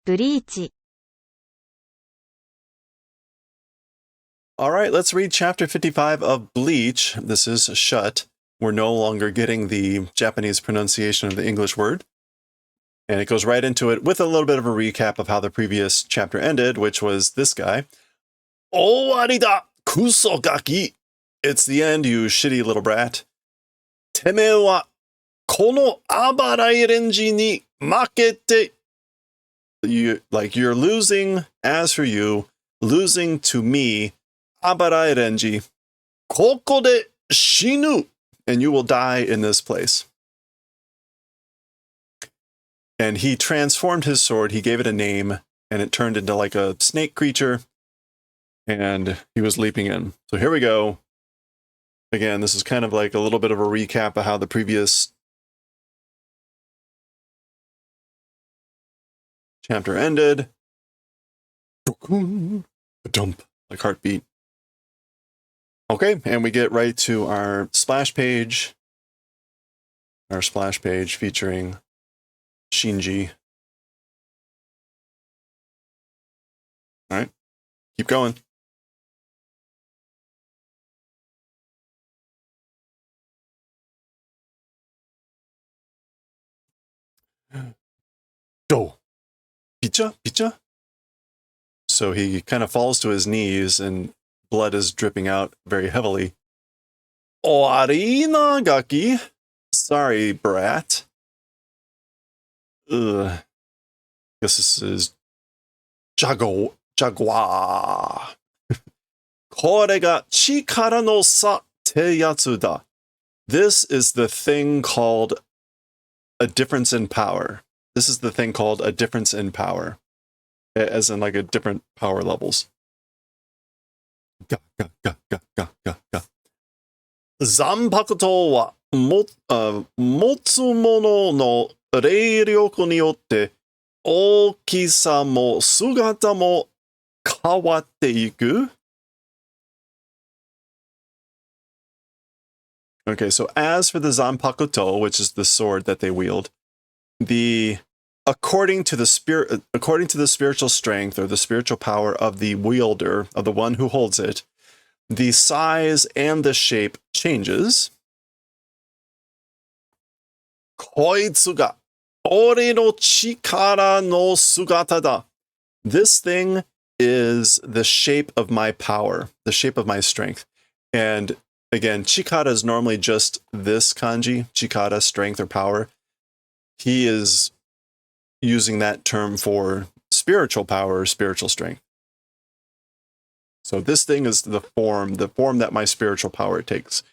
ブリーチ All right, let's read chapter 55 of Bleach. This is shut. We're no longer getting the Japanese pronunciation of the English word. And it goes right into it with a little bit of a recap of how the previous chapter ended, which was this guy. Owarida kuso gaki. It's the end, you shitty little brat. Teme wa kono abarai renji ni makete. You're losing, as for you, losing to me, abarai renji. Koko de shinu. And you will die in this place. And he transformed his sword, he gave it a name, and it turned into like a snake creature, and he was leaping in. So here we go. Again, this is kind of like a little bit of a recap of how the previous chapter ended. Dump, like heartbeat. Okay, and we get right to our splash page. Our splash page featuring Shinji. All right, keep going. Do. Picha, picha. So he kind of falls to his knees and blood is dripping out very heavily. Oarina gaki. Sorry, brat. Ugh. Guess this is Jaguar. これが力の差ってやつだ. This is the thing called a difference in power. This is the thing called a difference in power. As in like a different power levels. Ga, ga, ga, ga, ga, ga, ga. 残白刀は持つものの霊力によって大きさも姿も変わっていく. Okay, so as for the Zanpakuto, which is the sword that they wield, according to the spiritual strength or the spiritual power of the wielder, of the one who holds it, the size and the shape changes. こいつが俺の力の姿だ. This thing is the shape of my power, the shape of my strength. And again, chikara is normally just this kanji, chikara, strength or power. He is using that term for spiritual power or spiritual strength. So this thing is the form that my spiritual power takes.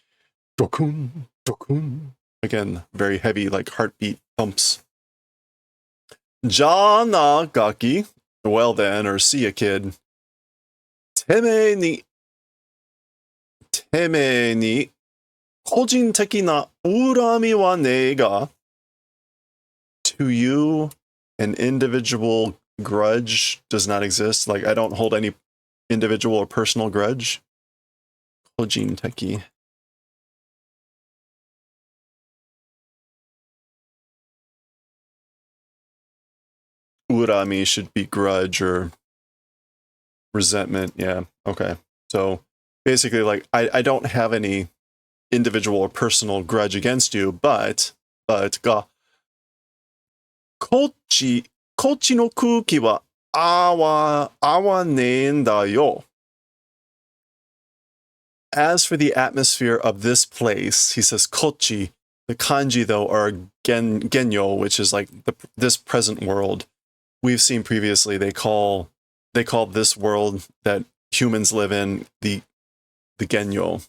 Dokun, dokun. Again, very heavy, like heartbeat thumps. Jana gaki. Well then, or see ya, kid. Teme ni 個人的な恨みはねえが. To you, an individual grudge does not exist. Like, I don't hold any individual or personal grudge. 個人的. Urami should be grudge or resentment. Yeah, okay. So basically, like, I don't have any individual or personal grudge against you, but ga こっちの空気は合わねえんだよ. As for the atmosphere of this place, he says kochi. The kanji, though, are genyo, which is like this present world. We've seen previously they call this world that humans live in the genyo.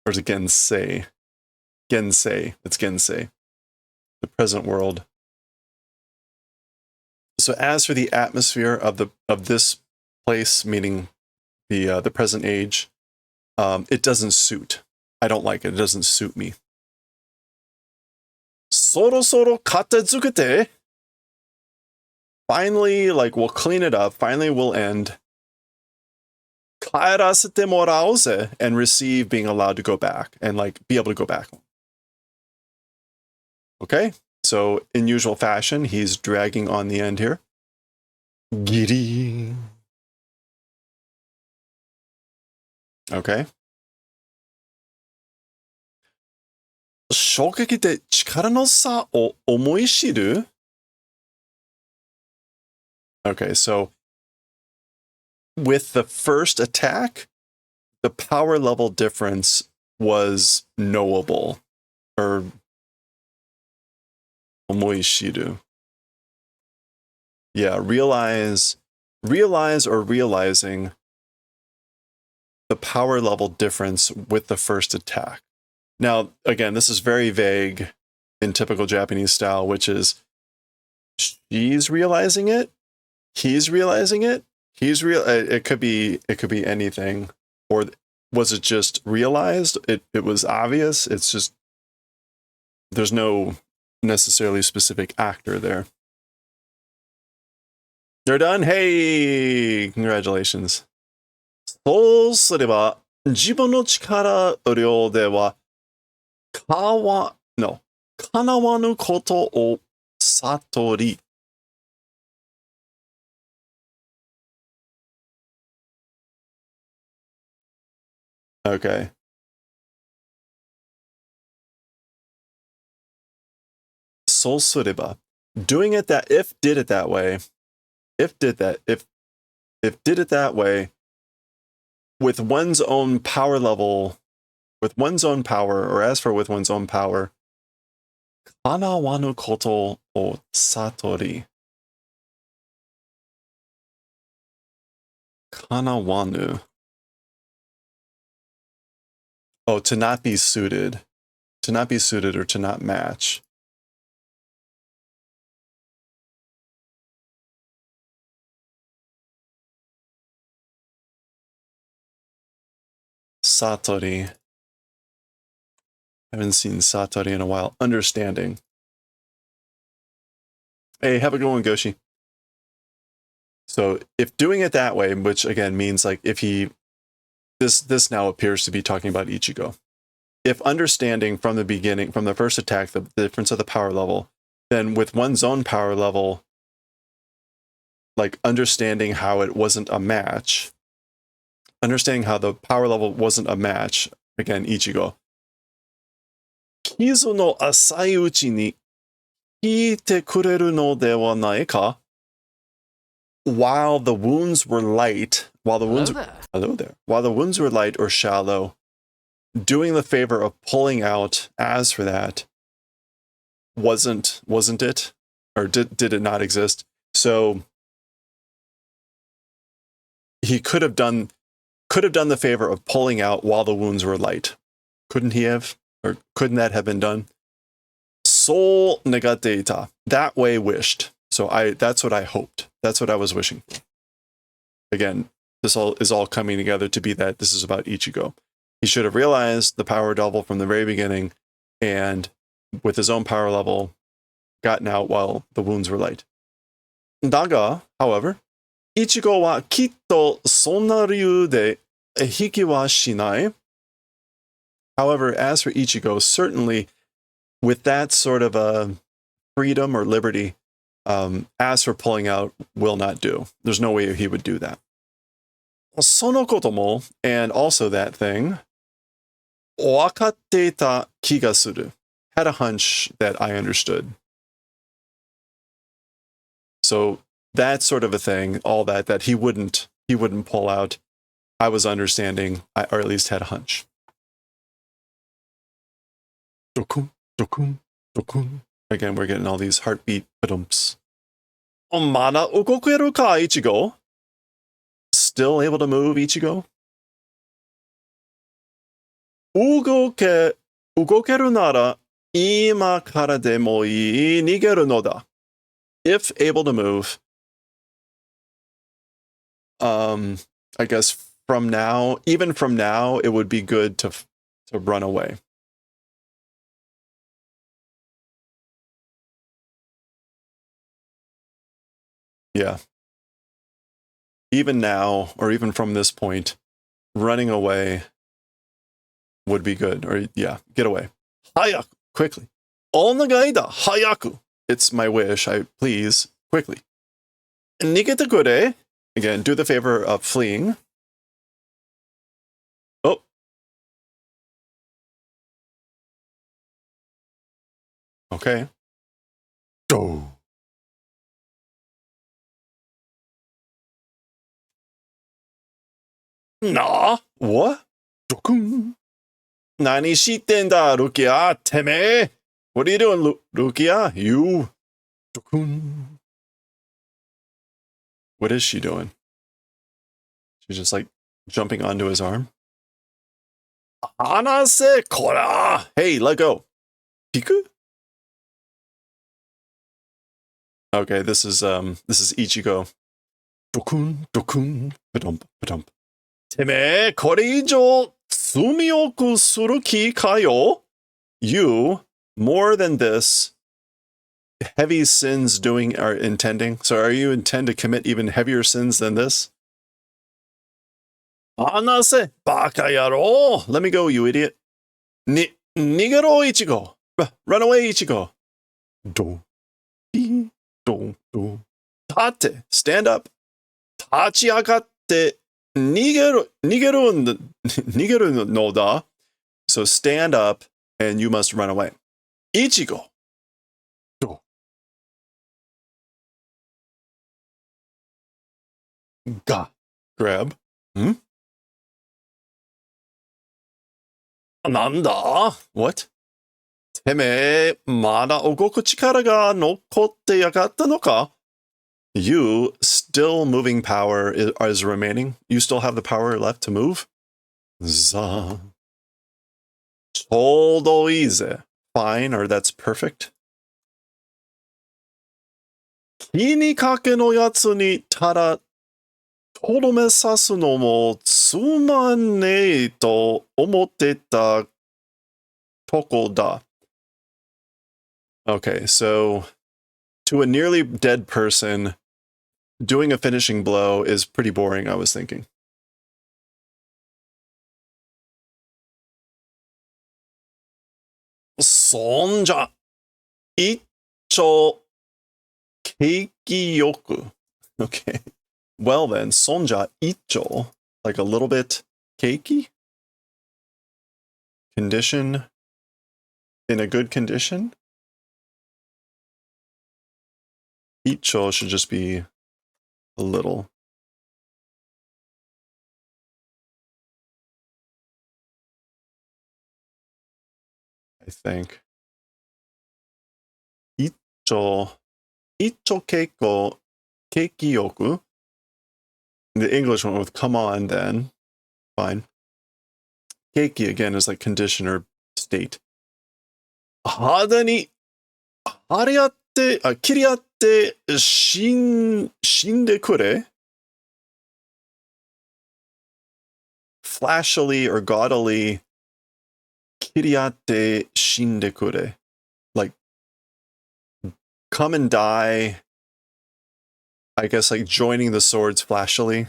Or is it gensei? Gensei. It's gensei. The present world. So as for the atmosphere of this place, meaning the present age, it doesn't suit. I don't like it. It doesn't suit me. そろそろ片付けて. Finally, like, we'll clean it up. Finally, we'll end. Kaerasete moraoze, and receive being allowed to go back and like be able to go back. Okay, so in usual fashion, he's dragging on the end here. Giri. Okay. 衝撃で力の差を思い知る? Okay, so with the first attack, the power level difference was knowable, or 思い知る. Yeah, realize or realizing the power level difference with the first attack. Now, again, this is very vague in typical Japanese style, which is she's realizing it, he's realizing it, it could be anything, or was it just realized? It was obvious. It's just there's no necessarily specific actor there. You're done? Hey, congratulations. そうすれば自分の力量では叶わぬことを悟り. Okay. Sol sureba. Doing it that, if did it that way, if did it that way, with one's own power level, with one's own power, or as for with one's own power, kanawanu koto o satori. Kanawanu. Oh, to not be suited. To not be suited or to not match. Satori. I haven't seen Satori in a while. Understanding. Hey, have a good one, Goshi. So if doing it that way, which again means like if he, this now appears to be talking about Ichigo. If understanding from the beginning, from the first attack, the difference of the power level, then with one's own power level, like understanding how it wasn't a match, understanding how the power level wasn't a match, again, Ichigo. Kizu no asai uchi ni hiite kureru no dewa nai ka? While the wounds were light, while the wounds were light or shallow, doing the favor of pulling out as for that wasn't it, or did it not exist? So he could have done the favor of pulling out while the wounds were light. Couldn't he have? Or couldn't that have been done? Soul negateita. That way wished. So that's what I hoped. That's what I was wishing for. Again, this all is all coming together to be that this is about Ichigo. He should have realized the power double from the very beginning, and with his own power level, gotten out while the wounds were light. Daga, however, Ichigo wa kitto sonna ryu de hiki wa shinai. However, as for Ichigo, certainly with that sort of a freedom or liberty, as for pulling out, will not do. There's no way he would do that. Sono koto mo, and also that thing, wakatte kiga suru, had a hunch that I understood. So that sort of a thing, all that he wouldn't pull out, I was understanding, or at least had a hunch. Dokun, dokun, dokun. Again, we're getting all these heartbeat badumps. Mada ugokeru ka, Ichigo? Still able to move, Ichigo? Ugokeru nara, ima kara demo ii nigeru no da. If able to move, I guess from now, even from now, it would be good to run away. Yeah. Even now, or even from this point, running away would be good. Or, yeah, get away. Hayaku, quickly. Onagai da, hayaku. It's my wish. Please, quickly. Nigete kure. Again, do the favor of fleeing. Oh. Okay. Go. Na? What? Dokun. Nani shitenda, Rukia? Teme? What are you doing, Rukia? You? Dokun. What is she doing? She's just like jumping onto his arm. Anase kora. Hey, let go. Piku? Okay, this is Ichigo. Dokun, dokun, badump, badump. Teme, kore ijo tsumioku suru ki kayo? You, more than this, heavy sins doing are intending. So are you intend to commit even heavier sins than this? Anase, baka yaro. Let me go, you idiot. Nigero, Ichigo. Run away, Ichigo. Do. Do. Tate, stand up. Tachiagatte, nigeru no da. So stand up and you must run away. Ichigo. Do. Ga. Grab. Nanda? What? Teme, mada ogoku chikara ga nokotte yakatta no ka? You, still moving power is remaining. You still have the power left to move? Za. Chodo ize. Fine, or that's perfect. Kinikake no yatsu ni tada torome sasu no mo tsumanei to omotteta toko da. Okay, so to a nearly dead person, doing a finishing blow is pretty boring, I was thinking. Sonja icho keiki-yoku. Okay. Well then, sonja icho, like a little bit keiki? Condition? In a good condition? Icho should just be a little. I think. Icho keiko keiki-yoku. The English one with come on then. Fine. Keiki again is like condition or state. Hada ni hariatte, kiriatte shinde kure. Flashily or gaudily kiriatte shinde kure. Like, come and die. I guess like joining the swords flashily.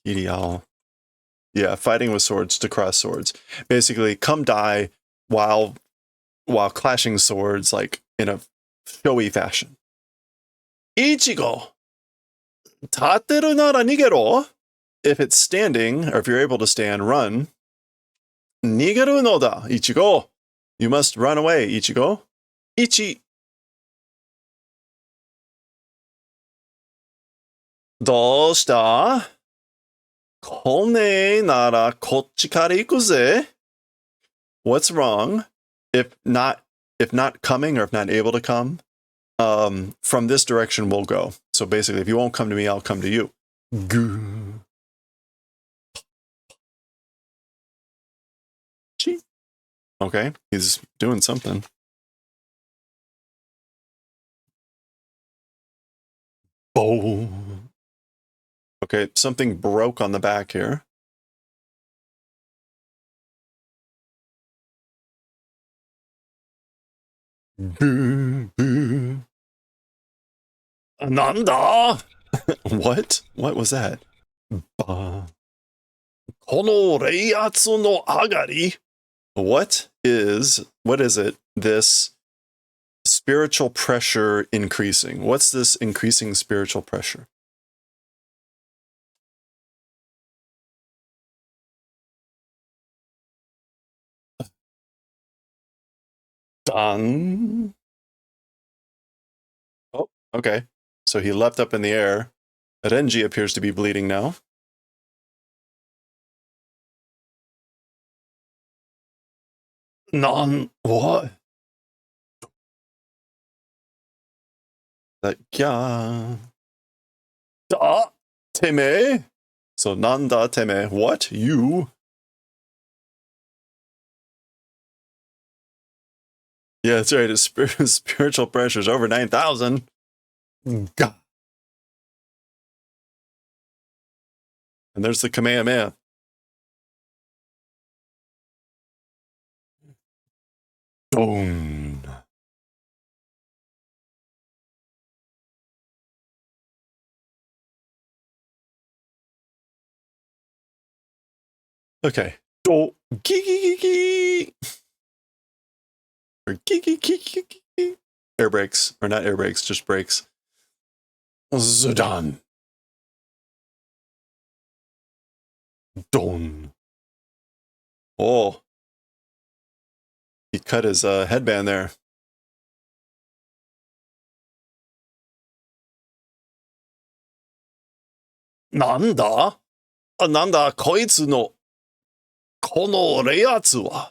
Ideal. Yeah, fighting with swords to cross swords. Basically, come die while clashing swords, like in a showy fashion. Ichigo! Tateru nara nigero. If it's standing, or if you're able to stand, run. Nigeru no da, Ichigo. You must run away, Ichigo. Ichi. Doshita? Kone nara kochi kara ikuze. What's wrong? If not coming or if not able to come, from this direction we'll go. So basically, if you won't come to me, I'll come to you. Goo. Okay, he's doing something. Oh. Okay, something broke on the back here. Nanda? What? What was that? Ba. この冷圧の上がり? What is it? This spiritual pressure increasing. What's this increasing spiritual pressure? Done. Oh, okay. So he leapt up in the air. Renji appears to be bleeding now. What? That kya? Da teme? So nanda teme. What? You? Yeah, that's right. His spiritual pressure is over 9,000. Gah. And there's the Kamehameha. Boom. Okay. Oh, gee. Or gee. Air brakes. Or not air brakes, just brakes. Zudan. Don. Oh. He cut his headband there. Nanda? Nanda koitsu no kono reiatsu wa?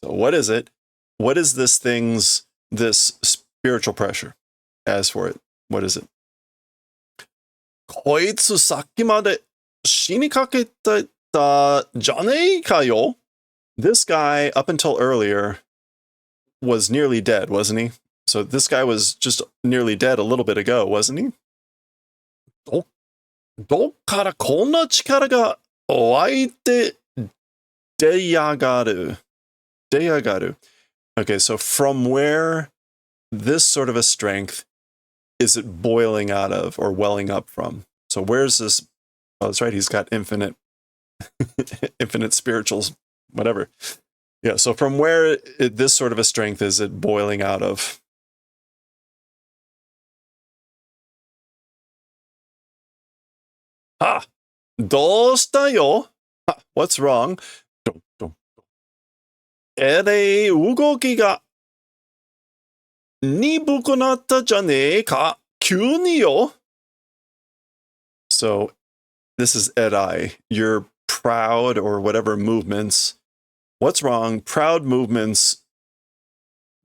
So what is it? What is this spiritual pressure? As for it, what is it? Koitsu sakimade shinikakete janei ka yo? This guy, up until earlier, was nearly dead, wasn't he? So this guy was just nearly dead a little bit ago, wasn't he? どっからこんな力が湧いて出やがる? Okay, so from where this sort of a strength is it boiling out of or welling up from? So where's this? Oh, that's right. He's got infinite spirituals, whatever. Yeah. So from where this sort of a strength is it boiling out of? Ah, どうしたよ? What's wrong? 動きが鈍くなったじゃねえか? 急によ? So this is Edai. Your proud or whatever movements. What's wrong? Proud movements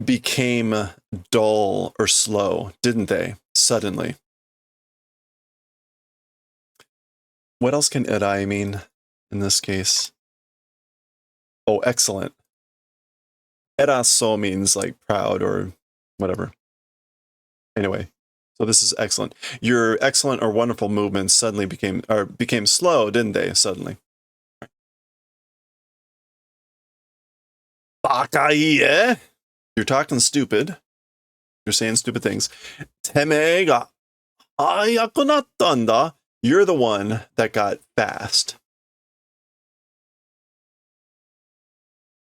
became dull or slow, didn't they? Suddenly. What else can Edai mean in this case? Oh, excellent. Eraso means like proud or whatever. Anyway, so this is excellent. Your excellent or wonderful movements suddenly became slow, didn't they? Suddenly. Bakaie. You're talking stupid. You're saying stupid things. Teme ga hayaku natta n da. You're the one that got fast.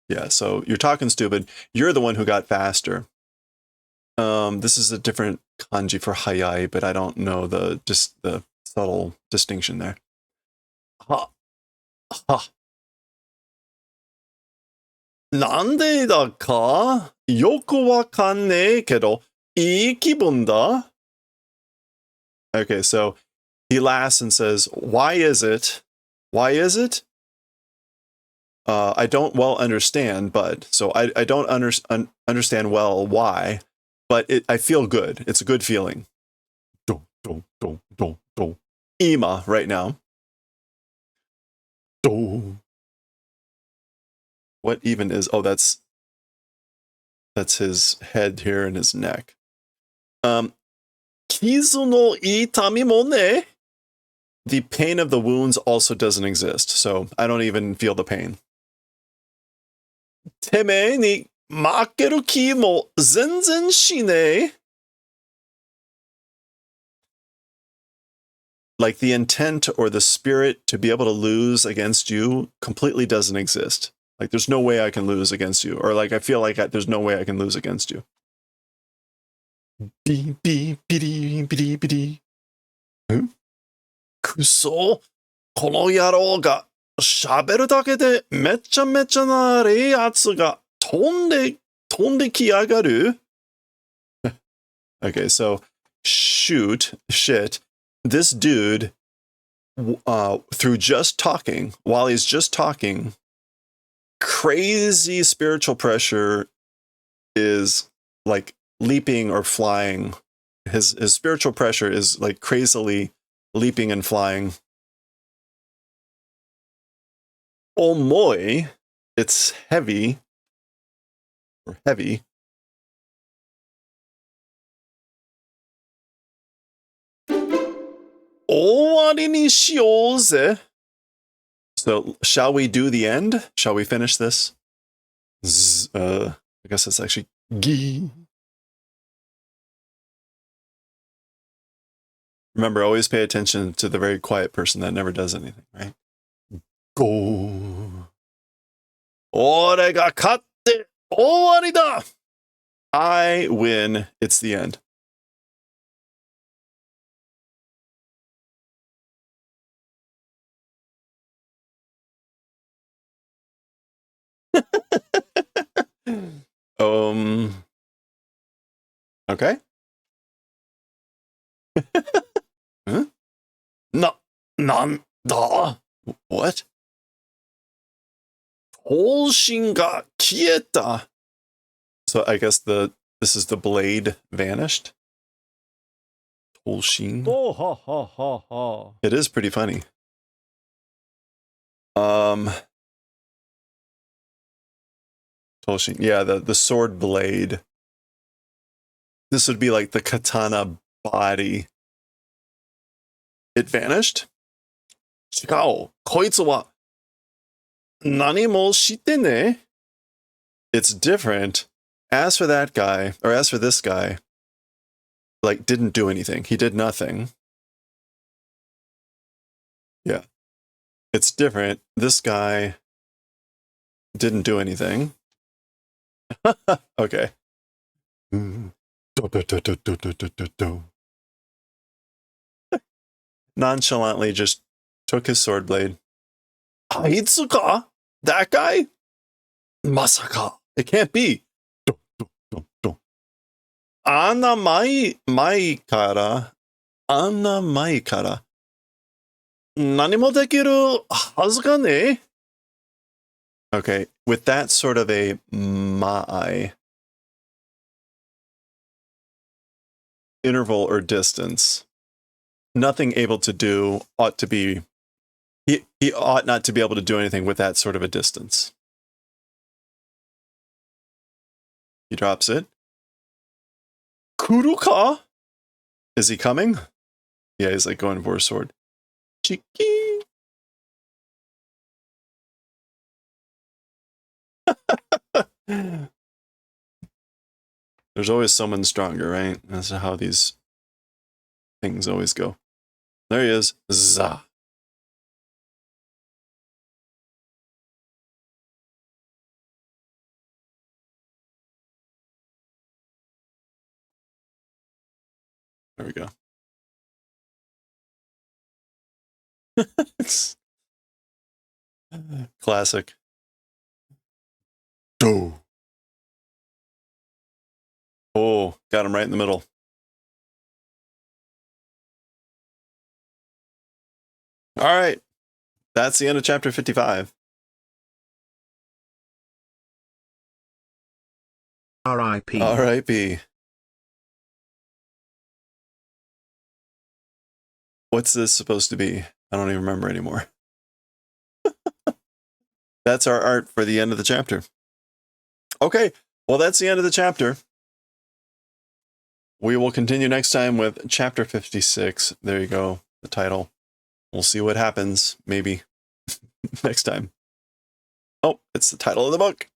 Yeah, so you're talking stupid. You're the one who got faster. This is a different kanji for hayai, but I don't know the subtle distinction there. Ha. Ha. なんでだかよくわかんねえけど、いい気分だ? Okay, so he laughs and says, why is it? Why is it? I don't well understand, but so I don't understand well why, but I feel good. It's a good feeling. Ima right now. What even is? Oh, that's his head here and his neck. Kizu no itami mo ne? The pain of the wounds also doesn't exist, so I don't even feel the pain. Teme ni makeru ki mo zenzen shinei. like the intent or the spirit to be able to lose against you completely doesn't exist. Like there's no way I can lose against you, or like I feel like there's no way I can lose against you. Kuso, この野郎が喋るだけでめちゃめちゃなれやつが飛んできやがる. Okay, so shit, this dude, through just talking, while he's just talking, crazy spiritual pressure is like leaping or flying. His spiritual pressure is like crazily leaping and flying. Omoi, it's heavy or heavy. Owari ni shiyou ze. So, shall we do the end? Shall we finish this? I guess it's actually gi. Remember, always pay attention to the very quiet person that never does anything, right? Go. Ore ga katte owari da. I win. It's the end. Okay. Huh? Nanda? What? Hoshin ga kieta. So I guess this is the blade vanished. Hoshin. Oh, ha, ha, ha, ha. It is pretty funny. Hoshin. Yeah, the sword blade. This would be like the katana body. It vanished? Chikao, koitsu wa nani mo shite ne? It's different. As for that guy, or as for this guy, like, didn't do anything. He did nothing. Yeah. It's different. This guy didn't do anything. Okay. Nonchalantly just took his sword blade. Aitsuka? That guy? Masaka. It can't be. Anna mai kara. Anna mai kara. Nani mo dekiru hazu ga ne? Okay, with that sort of a mai interval or distance, nothing able to do ought to be, he ought not to be able to do anything with that sort of a distance. He drops it. Kuruka? Is he coming? Yeah, he's like going for a sword. Chiki. There's always someone stronger, right? That's how these things always go. There he is. Za. There we go. Classic. Do. Oh, got him right in the middle. All right. That's the end of chapter 55. R.I.P. R.I.P. What's this supposed to be? I don't even remember anymore. That's our art for the end of the chapter. Okay, well, that's the end of the chapter. We will continue next time with chapter 56. There you go, the title. We'll see what happens, maybe, next time. Oh, it's the title of the book.